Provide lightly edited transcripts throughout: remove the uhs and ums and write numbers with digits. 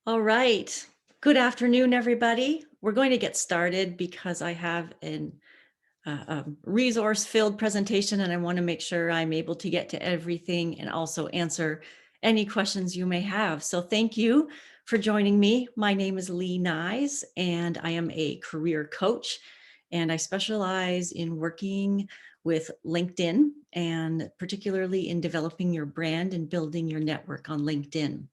All right. Good afternoon, everybody. We're going to get started because I have a resource-filled presentation and I want to make sure I'm able to get to everything and also answer any questions you may have. So thank you for joining me. My name is Lee Nyes and I am a career coach and I specialize in working with LinkedIn and particularly in developing your brand and building your network on LinkedIn.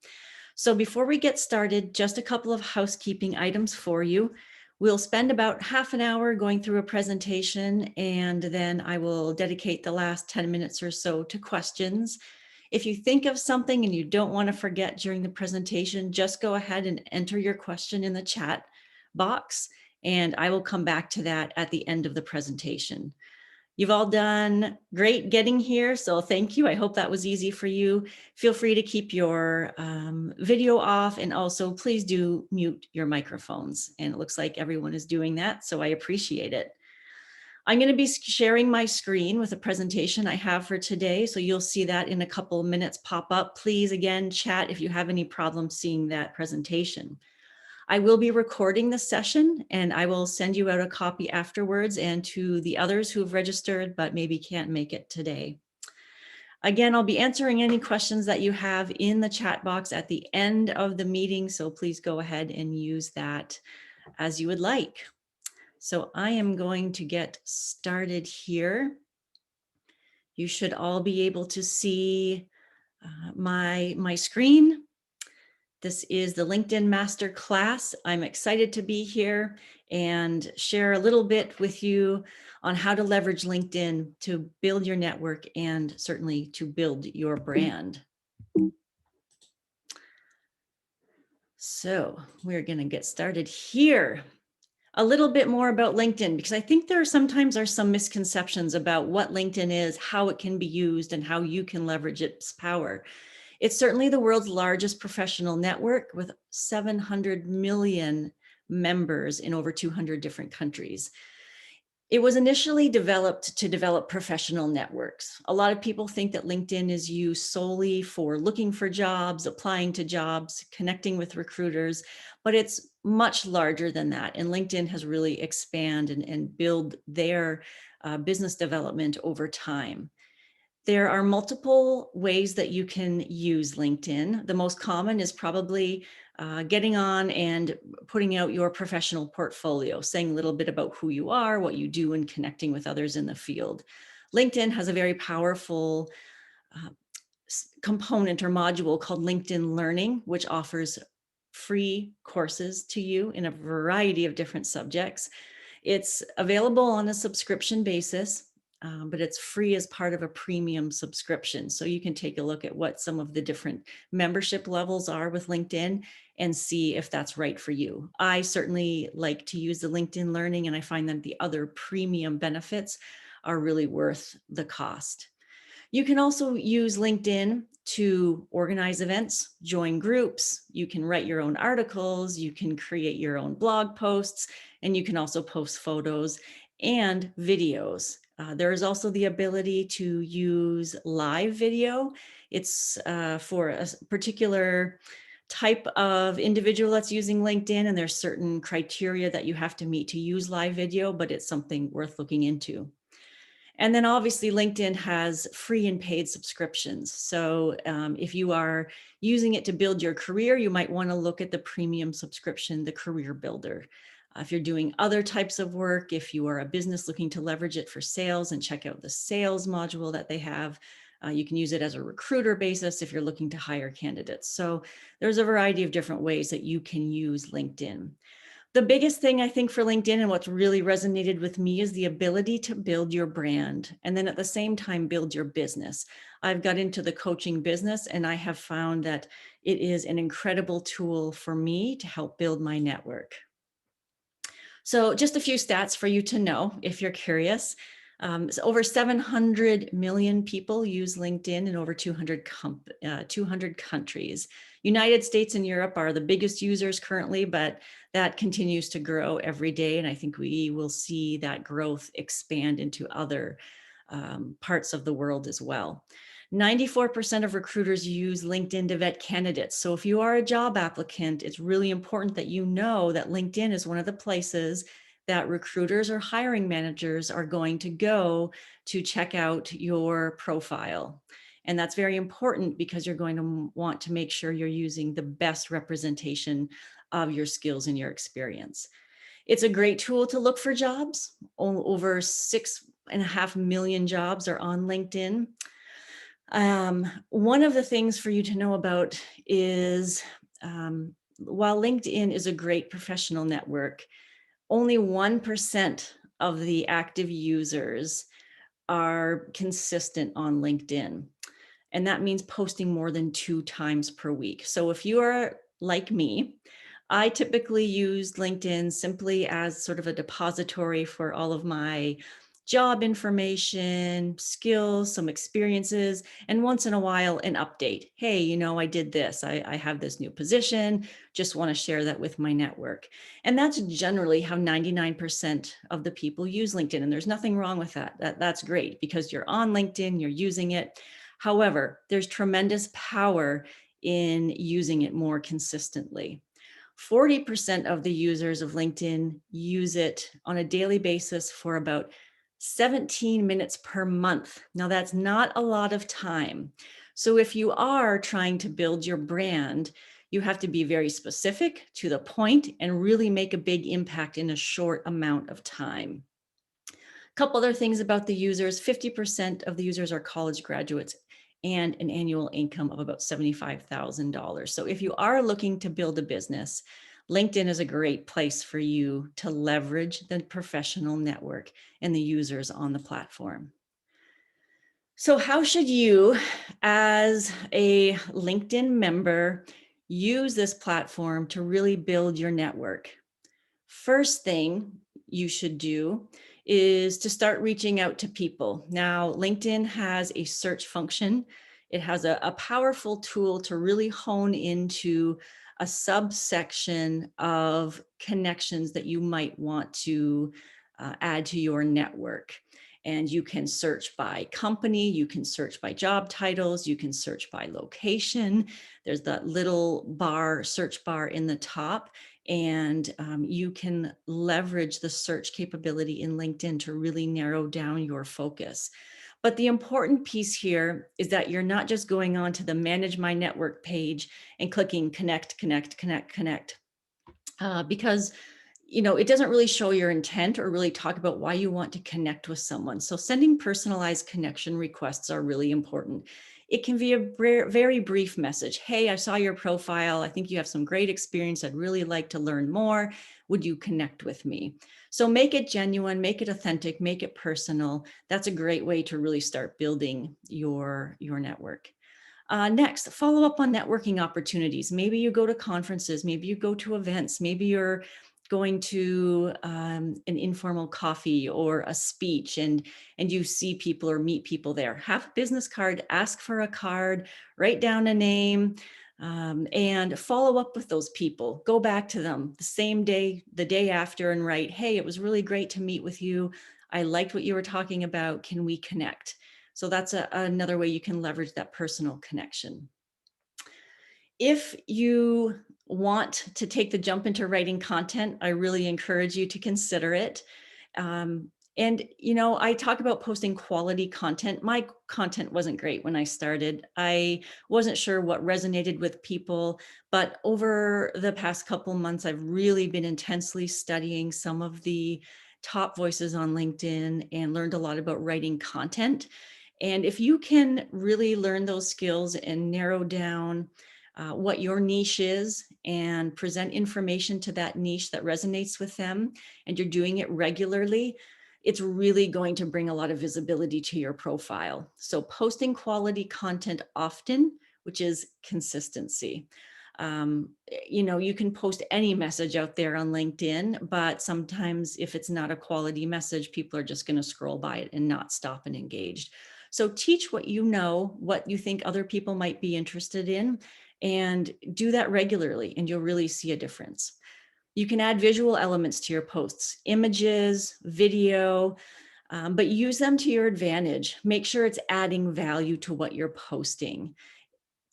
So before we get started, just a couple of housekeeping items for you. We'll spend about half an hour going through a presentation, and then I will dedicate the last 10 minutes or so to questions. If you think of something and you don't want to forget during the presentation, just go ahead and enter your question in the chat box, and I will come back to that at the end of the presentation. You've all done great getting here, so thank you. I hope that was easy for you. Feel free to keep your video off, and also please do mute your microphones. And it looks like everyone is doing that, so I appreciate it. I'm going to be sharing my screen with a presentation I have for today, so you'll see that in a couple of minutes pop up. Please, again, chat if you have any problems seeing that presentation. I will be recording the session and I will send you out a copy afterwards and to the others who have registered but maybe can't make it today. Again, I'll be answering any questions that you have in the chat box at the end of the meeting, so please go ahead and use that as you would like. So I am going to get started here. You should all be able to see my screen. This is the LinkedIn Masterclass. I'm excited to be here and share a little bit with you on how to leverage LinkedIn to build your network and certainly to build your brand. So we're going to get started here. A little bit more about LinkedIn, because I think there sometimes are some misconceptions about what LinkedIn is, how it can be used, and how you can leverage its power. It's certainly the world's largest professional network with 700 million members in over 200 different countries. It was initially developed to develop professional networks. A lot of people think that LinkedIn is used solely for looking for jobs, applying to jobs, connecting with recruiters, but it's much larger than that. And LinkedIn has really expanded and built their business development over time. There are multiple ways that you can use LinkedIn. The most common is probably getting on and putting out your professional portfolio, saying a little bit about who you are, what you do, and connecting with others in the field. LinkedIn has a very powerful uh, component or module called LinkedIn Learning, which offers free courses to you in a variety of different subjects. It's available on a subscription basis, but it's free as part of a premium subscription. So you can take a look at what some of the different membership levels are with LinkedIn and see if that's right for you. I certainly like to use the LinkedIn Learning, and I find that the other premium benefits are really worth the cost. You can also use LinkedIn to organize events, join groups. You can write your own articles, you can create your own blog posts, and you can also post photos and videos. There is also the ability to use live video. It's for a particular type of individual that's using LinkedIn, and there's certain criteria that you have to meet to use live video, but it's something worth looking into. And then obviously LinkedIn has free and paid subscriptions. So if you are using it to build your career, you might want to look at the premium subscription, the Career Builder. If you're doing other types of work, if you are a business looking to leverage it for sales, and check out the sales module that they have. You can use it as a recruiter basis if you're looking to hire candidates. So there's a variety of different ways that you can use LinkedIn. The biggest thing I think for LinkedIn and what's really resonated with me is the ability to build your brand and then at the same time build your business. I've got into the coaching business and I have found that it is an incredible tool for me to help build my network. So just a few stats for you to know if you're curious. So over 700 million people use LinkedIn in over 200 countries. United States and Europe are the biggest users currently, but that continues to grow every day. And I think we will see that growth expand into other parts of the world as well. 94% of recruiters use LinkedIn to vet candidates. So if you are a job applicant, it's really important that you know that LinkedIn is one of the places that recruiters or hiring managers are going to go to check out your profile. And that's very important because you're going to want to make sure you're using the best representation of your skills and your experience. It's a great tool to look for jobs. Over 6.5 million jobs are on LinkedIn. One of the things for you to know about is while LinkedIn is a great professional network, only 1% of the active users are consistent on LinkedIn. And that means posting more than 2 times per week. So if you are like me, I typically use LinkedIn simply as sort of a depository for all of my job information, skills, some experiences, and once in a while an update. Hey, I did this. I have this new position. Just want to share that with my network. And that's generally how 99% of the people use LinkedIn. And there's nothing wrong with that. That's great because you're on LinkedIn, you're using it. However, there's tremendous power in using it more consistently. 40% of the users of LinkedIn use it on a daily basis for about 17 minutes per month. Now, that's not a lot of time. So if you are trying to build your brand, you have to be very specific, to the point, and really make a big impact in a short amount of time. A couple other things about the users: 50% of the users are college graduates and an annual income of about $75,000. So if you are looking to build a business, LinkedIn is a great place for you to leverage the professional network and the users on the platform. So how should you, as a LinkedIn member, use this platform to really build your network? First thing you should do is to start reaching out to people. Now, LinkedIn has a search function. It has a powerful tool to really hone into a subsection of connections that you might want to add to your network. And you can search by company, you can search by job titles, you can search by location. There's that little search bar in the top, and you can leverage the search capability in LinkedIn to really narrow down your focus. But the important piece here is that you're not just going on to the Manage My Network page and clicking connect, connect, connect, connect, because it doesn't really show your intent or really talk about why you want to connect with someone. So sending personalized connection requests are really important. It can be a very brief message. Hey, I saw your profile. I think you have some great experience. I'd really like to learn more. Would you connect with me? So make it genuine, make it authentic, make it personal. That's a great way to really start building your network. Next, follow up on networking opportunities. Maybe you go to conferences, maybe you go to events, maybe you're going to an informal coffee or a speech, and you see people or meet people there. Have a business card, ask for a card, write down a name, and follow up with those people. Go back to them the same day, the day after, and write, hey, it was really great to meet with you. I liked what you were talking about. Can we connect? So that's another way you can leverage that personal connection. If you want to take the jump into writing content, I really encourage you to consider it. And I talk about posting quality content. My content wasn't great when I started. I wasn't sure what resonated with people, but over the past couple months, I've really been intensely studying some of the top voices on LinkedIn and learned a lot about writing content. And if you can really learn those skills and narrow down what your niche is and present information to that niche that resonates with them, and you're doing it regularly, it's really going to bring a lot of visibility to your profile. So posting quality content often, which is consistency. You can post any message out there on LinkedIn, but sometimes if it's not a quality message, people are just going to scroll by it and not stop and engage. So teach what you know, what you think other people might be interested in, and do that regularly, and you'll really see a difference. You can add visual elements to your posts, images, video. but use them to your advantage. Make sure it's adding value to what you're posting.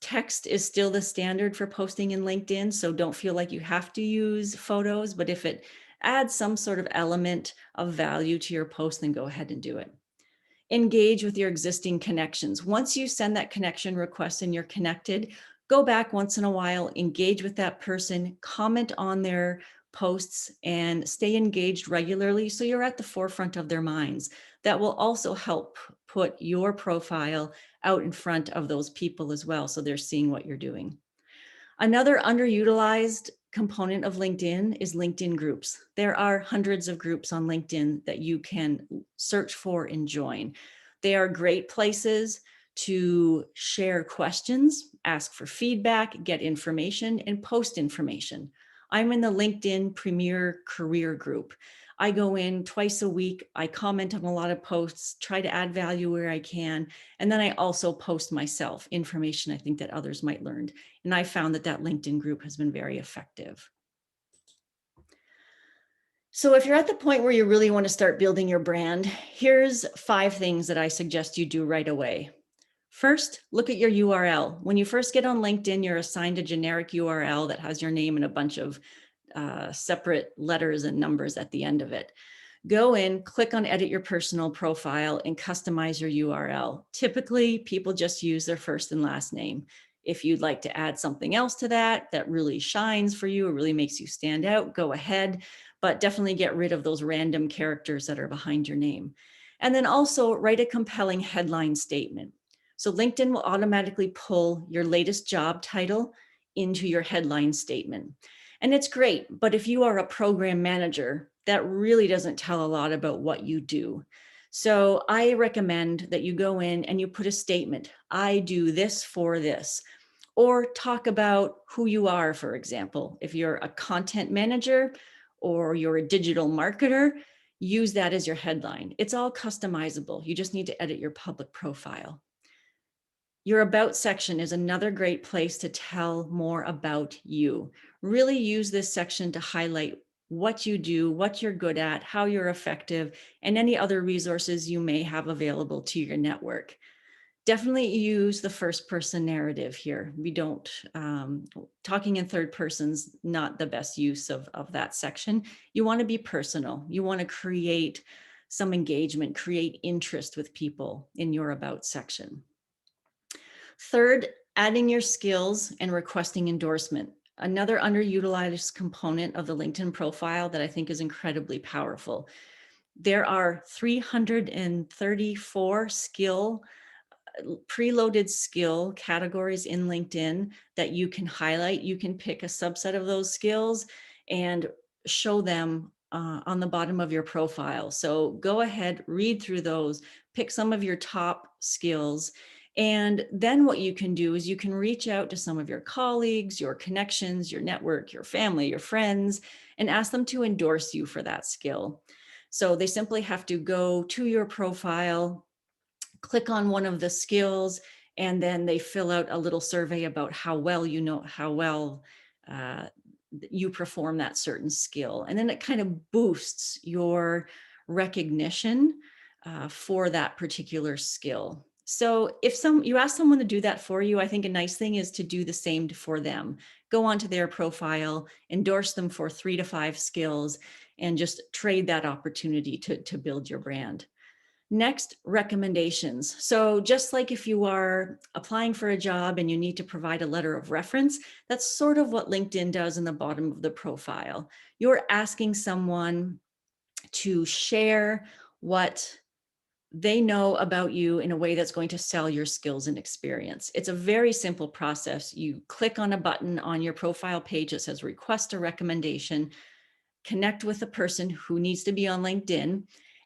Text is still the standard for posting in LinkedIn, so don't feel like you have to use photos, but if it adds some sort of element of value to your post, then go ahead and do it. Engage with your existing connections. Once you send that connection request and you're connected, go back once in a while, engage with that person, comment on their posts, and stay engaged regularly so you're at the forefront of their minds. That will also help put your profile out in front of those people as well, so they're seeing what you're doing. Another underutilized component of LinkedIn is LinkedIn groups. There are hundreds of groups on LinkedIn that you can search for and join. They are great places to share questions, ask for feedback, get information, and post information. I'm in the LinkedIn Premier Career Group. I go in twice a week. I comment on a lot of posts, try to add value where I can. And then I also post myself information I think that others might learn. And I found that that LinkedIn group has been very effective. So if you're at the point where you really want to start building your brand, here's 5 things that I suggest you do right away. First, look at your URL. When you first get on LinkedIn, you're assigned a generic URL that has your name and a bunch of separate letters and numbers at the end of it. Go in, click on edit your personal profile and customize your URL. Typically, people just use their first and last name. If you'd like to add something else to that really shines for you, or really makes you stand out, go ahead, but definitely get rid of those random characters that are behind your name. And then also write a compelling headline statement. So LinkedIn will automatically pull your latest job title into your headline statement. And it's great, but if you are a program manager, that really doesn't tell a lot about what you do. So I recommend that you go in and you put a statement. I do this for this. Or talk about who you are, for example. If you're a content manager or you're a digital marketer, use that as your headline. It's all customizable. You just need to edit your public profile. Your About section is another great place to tell more about you. Really use this section to highlight what you do, what you're good at, how you're effective, and any other resources you may have available to your network. Definitely use the first person narrative here. We don't, talking in third person's not the best use of that section. You want to be personal. You want to create some engagement, create interest with people in your About section. Third, adding your skills and requesting endorsement. Another underutilized component of the LinkedIn profile that I think is incredibly powerful. There are 334 preloaded skill categories in LinkedIn that you can highlight. You can pick a subset of those skills and show them on the bottom of your profile. So go ahead, read through those, pick some of your top skills. And then what you can do is you can reach out to some of your colleagues, your connections, your network, your family, your friends, and ask them to endorse you for that skill. So they simply have to go to your profile, click on one of the skills, and then they fill out a little survey about how well uh, you perform that certain skill. And then it kind of boosts your recognition for that particular skill. So if you ask someone to do that for you, I think a nice thing is to do the same for them. Go onto their profile, endorse them for 3 to 5 skills, and just trade that opportunity to build your brand. Next, recommendations. So just like if you are applying for a job and you need to provide a letter of reference, that's sort of what LinkedIn does in the bottom of the profile. You're asking someone to share what they know about you in a way that's going to sell your skills and experience. It's a very simple process. You click on a button on your profile page that says request a recommendation, connect with a person who needs to be on LinkedIn,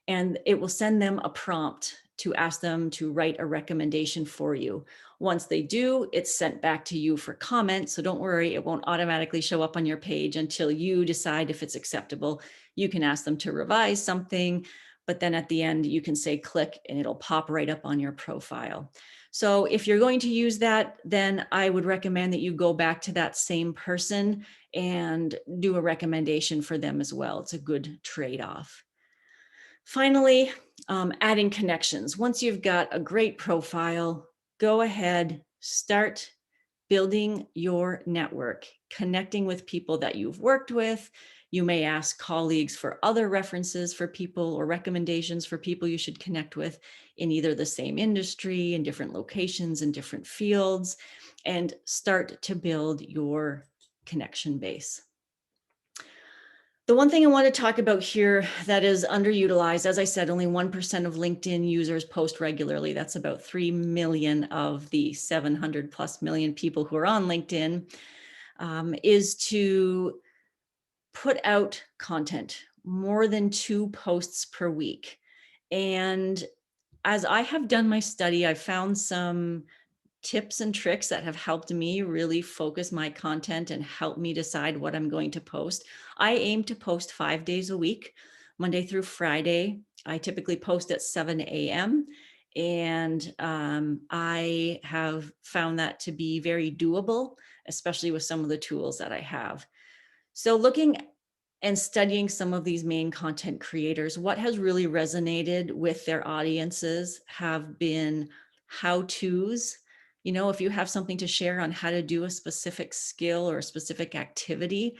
and it will send them a prompt to ask them to write a recommendation for you. Once they do, it's sent back to you for comment. So don't worry, it won't automatically show up on your page until you decide if it's acceptable. You can ask them to revise something, but then at the end you can say click and it'll pop right up on your profile. So if you're going to use that, then I would recommend that you go back to that same person and do a recommendation for them as well. It's a good trade-off. Finally, Adding connections. Once you've got a great profile, go ahead, start building your network, connecting with people that you've worked with. You may ask colleagues for other references for people or recommendations for people you should connect with in either the same industry, in different locations, in different fields, and start to build your connection base. The one thing I want to talk about here that is underutilized, as I said, only 1% of LinkedIn users post regularly. That's about 3 million of the 700 plus million people who are on LinkedIn, is to put out content, more than 2 posts per week. And as I have done my study, I've found some tips and tricks that have helped me really focus my content and help me decide what I'm going to post. I aim to post 5 days a week, Monday through Friday. I typically post at 7 a.m. And I have found that to be very doable, especially with some of the tools that I have. So looking and studying some of these main content creators, what has really resonated with their audiences have been how-tos. You know, if you have something to share on how to do a specific skill or a specific activity,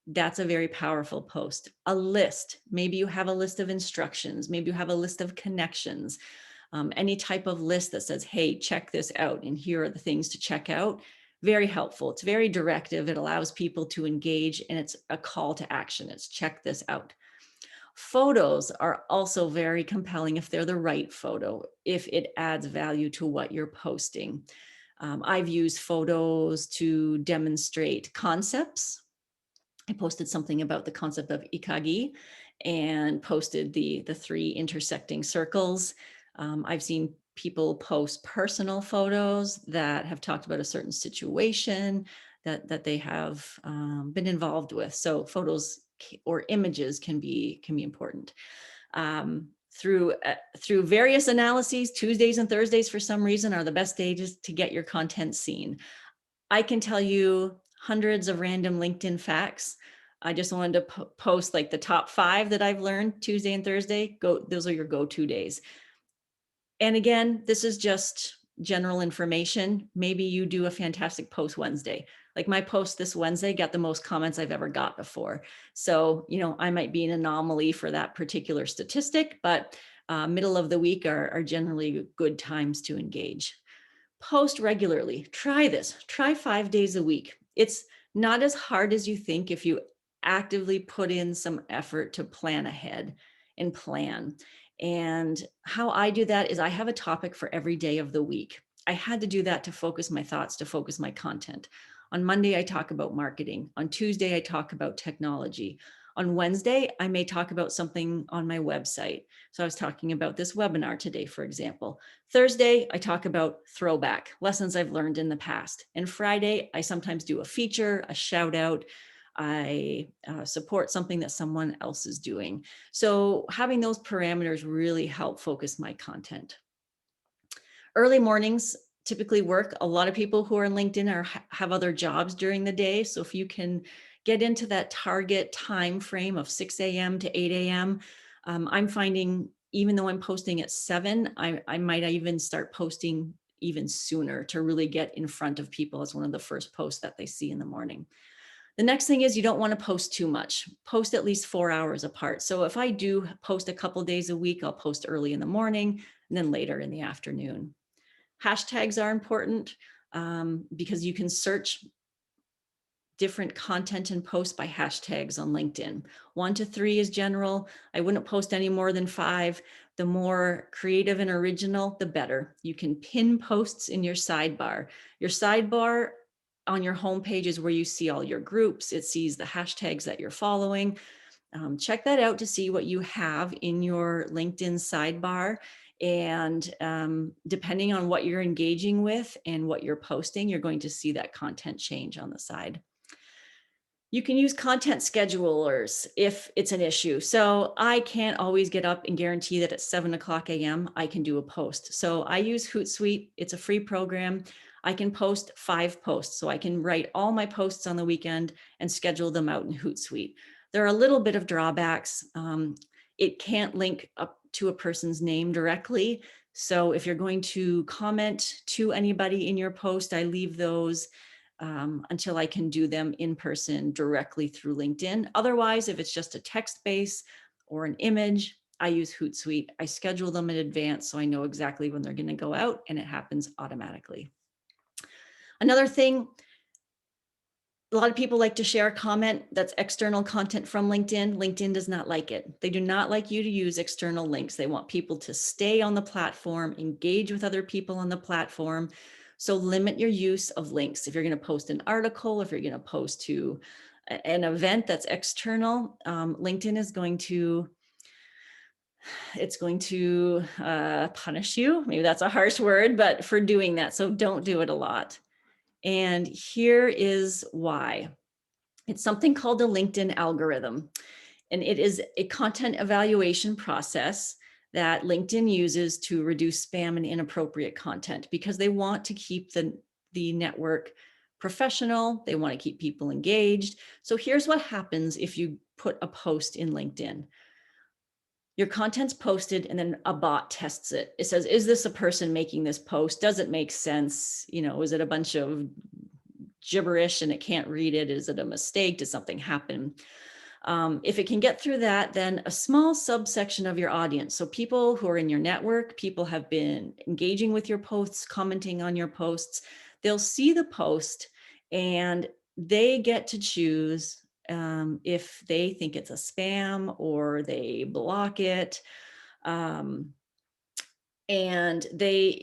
that's a very powerful post. A list, maybe you have a list of instructions, maybe you have a list of connections, any type of list that says, hey, check this out, and here are the things to check out. Very helpful. It's very directive. It allows people to engage, and it's a call to action. It's check this out. Photos are also very compelling if they're the right photo, if it adds value to what you're posting. I've used photos to demonstrate concepts. I posted something about the concept of ikagi and posted the 3 intersecting circles. I've seen people post personal photos that have talked about a certain situation that they have been involved with. So photos or images can be important. Through various analyses, Tuesdays and Thursdays for some reason are the best days to get your content seen. I can tell you hundreds of random LinkedIn facts. I just wanted to post like the top 5 that I've learned Tuesday and Thursday. Those are your go-to days. And again, this is just general information. Maybe you do a fantastic post Wednesday. Like my post this Wednesday got the most comments I've ever got before. So, you know, I might be an anomaly for that particular statistic, but middle of the week are generally good times to engage. Post regularly. Try this. Try 5 days a week. It's not as hard as you think if you actively put in some effort to plan ahead and plan. And how I do that is I have a topic for every day of the week. I had to do that to focus my thoughts, to focus my content. On Monday, I talk about marketing. On Tuesday, I talk about technology. On Wednesday, I may talk about something on my website. So I was talking about this webinar today, for example. Thursday, I talk about throwback, lessons I've learned in the past. And Friday, I sometimes do a feature, a shout out. I support something that someone else is doing. So having those parameters really help focus my content. Early mornings typically work. A lot of people who are in LinkedIn have other jobs during the day. So if you can get into that target time frame of 6 a.m. to 8 a.m., I'm finding even though I'm posting at 7, I might even start posting even sooner to really get in front of people as one of the first posts that they see in the morning. The next thing is you don't want to post too much. Post at least 4 hours apart. So if I do post a couple days a week, I'll post early in the morning and then later in the afternoon. Hashtags are important because you can search different content and posts by hashtags on LinkedIn. 1 to 3 is general. I wouldn't post any more than 5. The more creative and original, the better. You can pin posts in your sidebar. Your sidebar on your homepage is where you see all your groups. It sees the hashtags that you're following. Check that out to see what you have in your LinkedIn sidebar. And depending on what you're engaging with and what you're posting, you're going to see that content change on the side. You can use content schedulers if it's an issue. So I can't always get up and guarantee that at 7 o'clock a.m. I can do a post. So I use Hootsuite. It's a free program. I can post 5 posts. So I can write all my posts on the weekend and schedule them out in Hootsuite. There are a little bit of drawbacks. It can't link up to a person's name directly. So if you're going to comment to anybody in your post, I leave those until I can do them in person directly through LinkedIn. Otherwise, if it's just a text base or an image, I use Hootsuite. I schedule them in advance so I know exactly when they're going to go out, and it happens automatically. Another thing, a lot of people like to share a comment that's external content from LinkedIn. LinkedIn does not like it. They do not like you to use external links. They want people to stay on the platform, engage with other people on the platform. So limit your use of links. If you're going to post an article, if you're going to post to an event that's external, LinkedIn is going to punish you. Maybe that's a harsh word, but for doing that. So don't do it a lot. And here is why. It's something called the LinkedIn algorithm. And it is a content evaluation process that LinkedIn uses to reduce spam and inappropriate content, because they want to keep the network professional. They want to keep people engaged. So here's what happens if you put a post in LinkedIn. Your content's posted and then a bot tests it. It says, is this a person making this post? Does it make sense? Is it a bunch of gibberish and it can't read it? Is it a mistake? Did something happen? If it can get through that, then a small subsection of your audience, so people who are in your network, people have been engaging with your posts, commenting on your posts, they'll see the post and they get to choose if they think it's a spam or they block it. And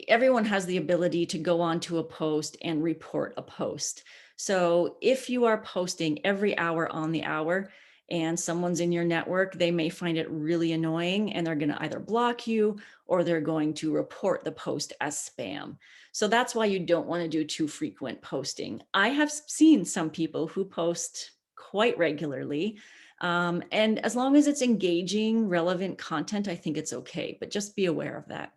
everyone has the ability to go onto a post and report a post. So if you are posting every hour on the hour and someone's in your network, they may find it really annoying and they're going to either block you or they're going to report the post as spam. So that's why you don't want to do too frequent posting. I have seen some people who post quite regularly. And as long as it's engaging, relevant content, I think it's okay, but just be aware of that.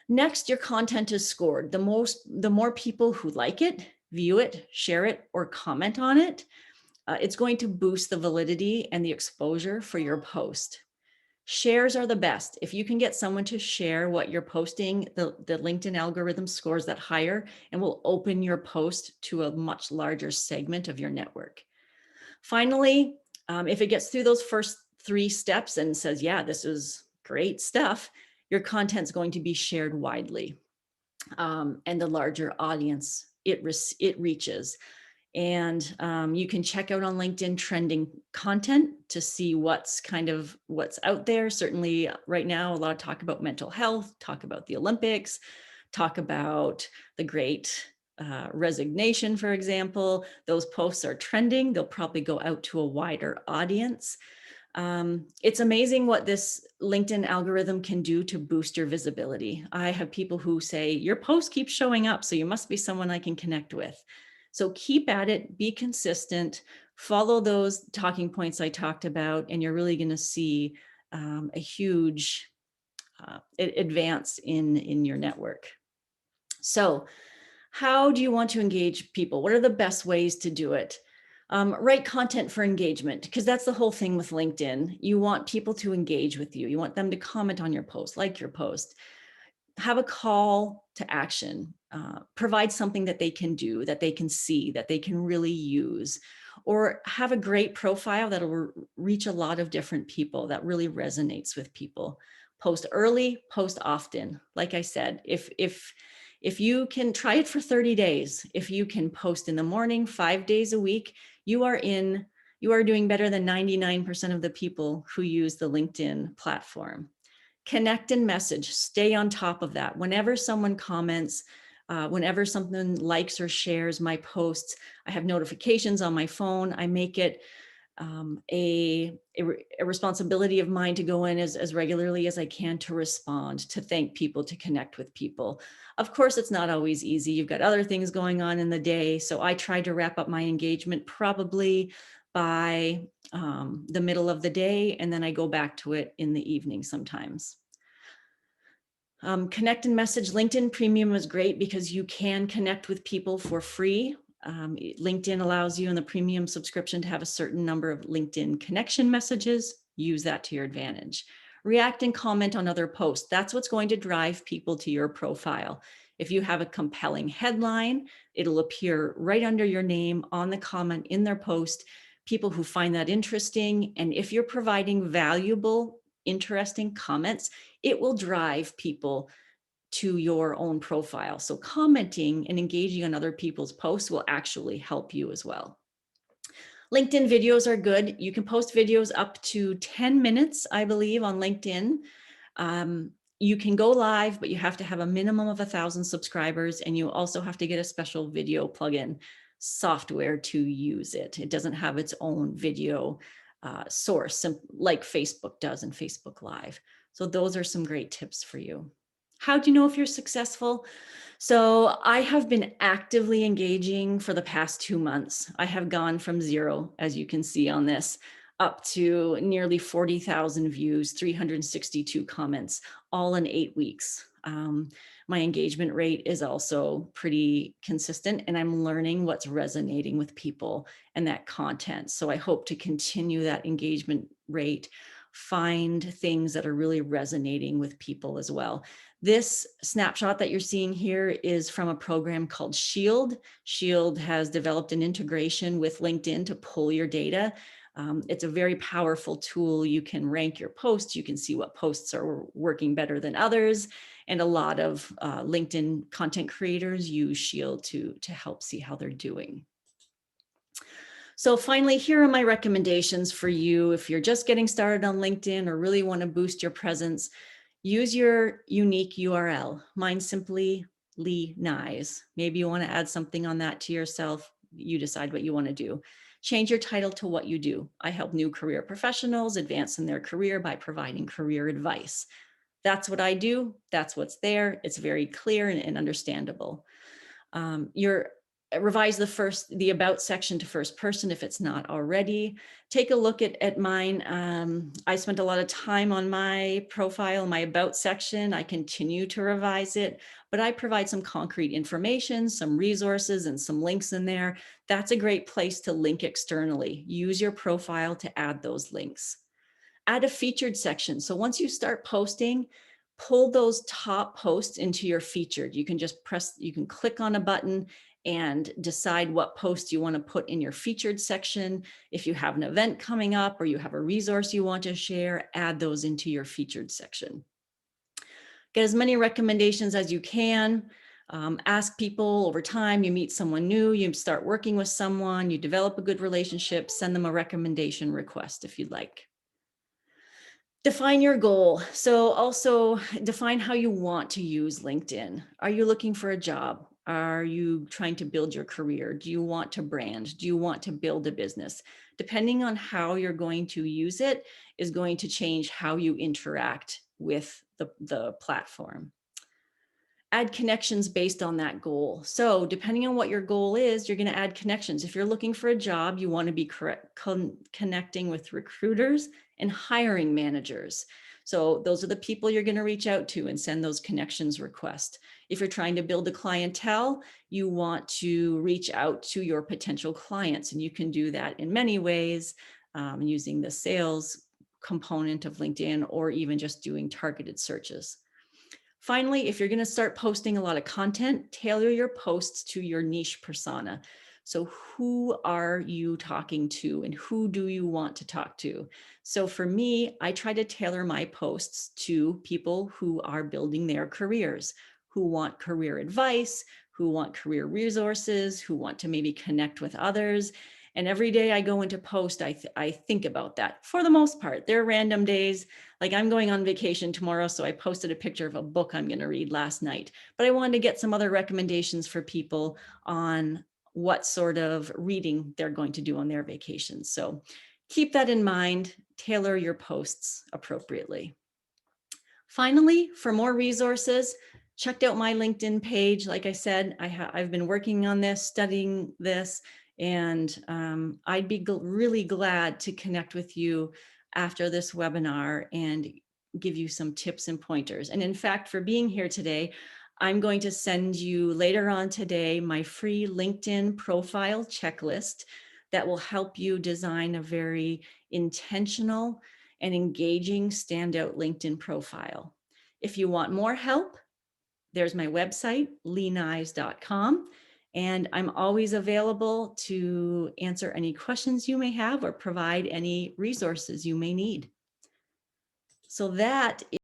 Next, your content is scored. The more people who like it, view it, share it, or comment on it, it's going to boost the validity and the exposure for your post. Shares are the best. If you can get someone to share what you're posting, the LinkedIn algorithm scores that higher and will open your post to a much larger segment of your network. Finally, if it gets through those first 3 steps and says, yeah, this is great stuff, your content's going to be shared widely. And the larger audience it reaches. And you can check out on LinkedIn trending content to see what's out there. Certainly right now, a lot of talk about mental health, talk about the Olympics, talk about the great resignation, for example. Those posts are trending. They'll probably go out to a wider audience. It's amazing what this LinkedIn algorithm can do to boost your visibility. I have people who say, your post keeps showing up, so you must be someone I can connect with. So keep at it, be consistent, follow those talking points I talked about, and you're really going to see a huge advance in your network. So how do you want to engage people? What are the best ways to do it? Write content for engagement, because that's the whole thing with LinkedIn. You want people to engage with you. You want them to comment on your post, like your post. Have a call to action. Provide something that they can do, that they can see, that they can really use. Or have a great profile that will reach a lot of different people, that really resonates with people. Post early, post often. Like I said, if you can try it for 30 days, if you can post in the morning 5 days a week, you are doing better than 99% of the people who use the LinkedIn platform. Connect and message, stay on top of that. Whenever someone comments, whenever someone likes or shares my posts, I have notifications on my phone. I make it a responsibility of mine to go in as regularly as I can to respond, to thank people, to connect with people. Of course, it's not always easy. You've got other things going on in the day. So I try to wrap up my engagement probably by the middle of the day, and then I go back to it in the evening sometimes. Connect and message. LinkedIn Premium is great because you can connect with people for free. LinkedIn allows you in the premium subscription to have a certain number of LinkedIn connection messages. Use that to your advantage. React and comment on other posts. That's what's going to drive people to your profile. If you have a compelling headline, it'll appear right under your name on the comment in their post. People who find that interesting. And if you're providing valuable, interesting comments, it will drive people to your own profile. So commenting and engaging on other people's posts will actually help you as well. LinkedIn videos are good. You can post videos up to 10 minutes, I believe, on LinkedIn. You can go live, but you have to have a minimum of 1,000 subscribers, and you also have to get a special video plugin software to use it. It doesn't have its own video source like Facebook does in Facebook Live. So those are some great tips for you. How do you know if you're successful? So I have been actively engaging for the past 2 months. I have gone from 0, as you can see on this, up to nearly 40,000 views, 362 comments, all in 8 weeks. My engagement rate is also pretty consistent, and I'm learning what's resonating with people and that content. So I hope to continue that engagement rate, find things that are really resonating with people as well. This snapshot that you're seeing here is from a program called Shield. Shield has developed an integration with LinkedIn to pull your data. It's a very powerful tool. You can rank your posts. You can see what posts are working better than others. And a lot of LinkedIn content creators use Shield to help see how they're doing. So finally, here are my recommendations for you. If you're just getting started on LinkedIn or really want to boost your presence, use your unique URL. Mine's simply Lee Nyes. Maybe you want to add something on that to yourself. You decide what you want to do. Change your title to what you do. I help new career professionals advance in their career by providing career advice. That's what I do. That's what's there. It's very clear and understandable. Revise the about section to first person if it's not already. Take a look at mine. I spent a lot of time on my profile, my about section. I continue to revise it, but I provide some concrete information, some resources, and some links in there. That's a great place to link externally. Use your profile to add those links. Add a featured section. So once you start posting, pull those top posts into your featured. You can you can click on a button and decide what post you want to put in your featured section. If you have an event coming up or you have a resource you want to share, add those into your featured section. Get as many recommendations as you can. Ask people over time. You meet someone new, you start working with someone, you develop a good relationship, send them a recommendation request if you'd like. Define your goal. So also define how you want to use LinkedIn. Are you looking for a job? Are you trying to build your career? Do you want to brand? Do you want to build a business? Depending on how you're going to use it is going to change how you interact with the platform. Add connections based on that goal. So depending on what your goal is, you're going to add connections. If you're looking for a job, you want to be connecting with recruiters and hiring managers. So those are the people you're going to reach out to and send those connections requests. If you're trying to build a clientele, you want to reach out to your potential clients, and you can do that in many ways, using the sales component of LinkedIn or even just doing targeted searches. Finally, if you're going to start posting a lot of content, tailor your posts to your niche persona. So who are you talking to and who do you want to talk to? So for me, I try to tailor my posts to people who are building their careers, who want career advice, who want career resources, who want to maybe connect with others. And every day I go into post, I think about that. For the most part, there are random days, like I'm going on vacation tomorrow, so I posted a picture of a book I'm going to read last night. But I wanted to get some other recommendations for people on what sort of reading they're going to do on their vacations. So keep that in mind, tailor your posts appropriately. Finally, for more resources, checked out my LinkedIn page. Like I said, I've been working on this, studying this, and I'd be really glad to connect with you after this webinar and give you some tips and pointers. And in fact, for being here today, I'm going to send you later on today my free LinkedIn profile checklist that will help you design a very intentional an engaging standout LinkedIn profile. If you want more help, there's my website, leenives.com. And I'm always available to answer any questions you may have or provide any resources you may need. So that